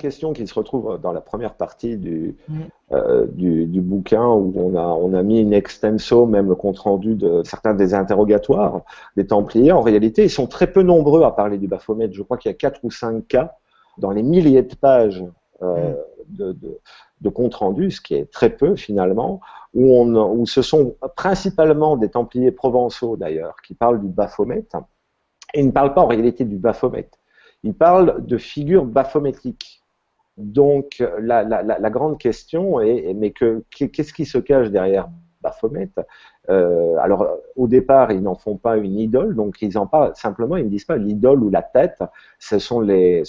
question qui se retrouve dans la première partie Mm. du bouquin, où on a mis in extenso même le compte-rendu de certains des interrogatoires des Templiers. En réalité, ils sont très peu nombreux à parler du Baphomet. Je crois qu'il y a 4 ou 5 cas dans les milliers de pages euh, Mm. de, de, de compte-rendu, ce qui est très peu finalement, où ce sont principalement des Templiers provençaux d'ailleurs qui parlent du Baphomet. Et ils ne parlent pas en réalité du Baphomet. Ils parlent de figures baphométiques. Donc, la grande question est, mais qu'est-ce qui se cache derrière Baphomet? Alors, au départ, ils n'en font pas une idole, donc ils en parlent simplement, ils ne disent pas l'idole ou la tête, ce sont les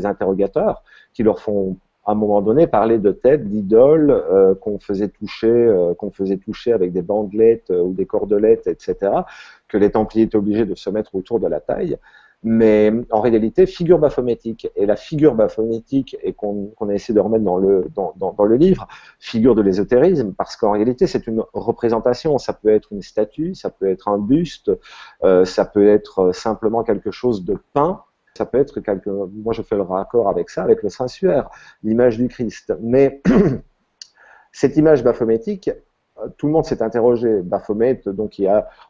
interrogateurs qui leur font, à un moment donné, parler de tête, d'idole, qu'on faisait toucher avec des bandelettes ou des cordelettes, etc., que les Templiers étaient obligés de se mettre autour de la taille. Mais en réalité, figure baphométique. Et la figure baphométique, et qu'on a essayé de remettre dans le livre, figure de l'ésotérisme, parce qu'en réalité, c'est une représentation. Ça peut être une statue, ça peut être un buste, ça peut être simplement quelque chose de peint, ça peut être moi je fais le raccord avec ça, avec le Saint-Suaire, l'image du Christ. Mais cette image baphométique, tout le monde s'est interrogé. Baphomet, donc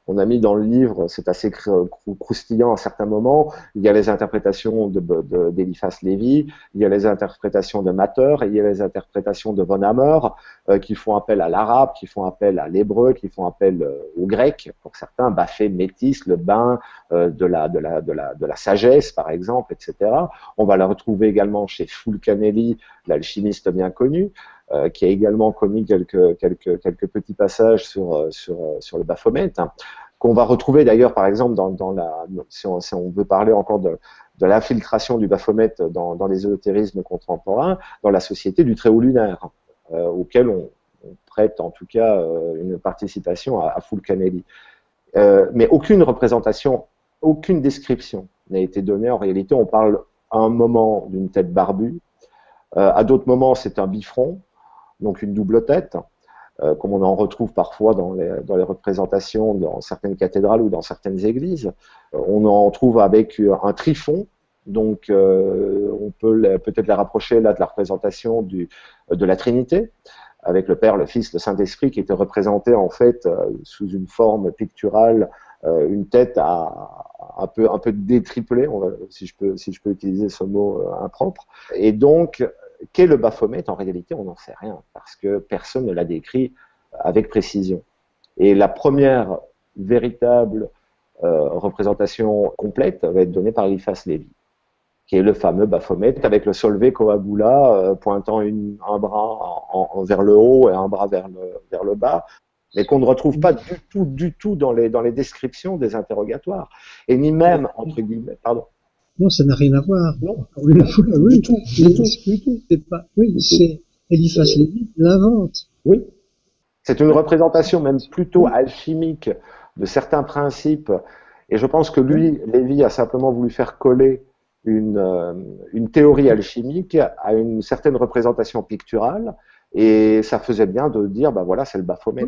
on a mis dans le livre, c'est assez croustillant à certains moments, il y a les interprétations d'Eliphas Lévy, il y a les interprétations de Matter, et il y a les interprétations de Von Hammer, qui font appel à l'arabe, qui font appel à l'hébreu, qui font appel au grec, pour certains, Baphomet métis, le bain de la sagesse, par exemple, etc. On va la retrouver également chez Fulcanelli, l'alchimiste bien connu, qui a également commis quelques petits passages sur le Baphomet, hein, qu'on va retrouver d'ailleurs, par exemple, si on veut parler encore de l'infiltration du Baphomet dans l'ésotérisme contemporain, dans la société du Très-Haut lunaire, auquel on prête en tout cas une participation à Fulcanelli. Mais aucune représentation, aucune description n'a été donnée. En réalité, on parle à un moment d'une tête barbue, à d'autres moments, c'est un bifront, donc une double tête, comme on en retrouve parfois dans les représentations dans certaines cathédrales ou dans certaines églises. On en trouve avec un trifon, donc on peut peut-être la rapprocher là de la représentation de la Trinité, avec le Père, le Fils, le Saint-Esprit, qui était représenté en fait sous une forme picturale, une tête un peu détriplée, si je peux utiliser ce mot impropre. Et donc, qu'est le Baphomet? En réalité, on n'en sait rien, parce que personne ne l'a décrit avec précision. Et la première véritable représentation complète va être donnée par Eliphas Lévy, qui est le fameux Baphomet, avec le Solve Coagula pointant un bras vers le haut et un bras vers le bas, mais qu'on ne retrouve pas du tout dans les descriptions des interrogatoires, et ni même, entre guillemets, pardon. Non, ça n'a rien à voir. Non, Oui, du tout. c'est pas, oui, c'est Eliphas Lévy l'invente. Oui. C'est une représentation même plutôt alchimique de certains principes, et je pense que lui, Lévy, a simplement voulu faire coller une théorie alchimique à une certaine représentation picturale, et ça faisait bien de dire, ben voilà, c'est le Baphomet.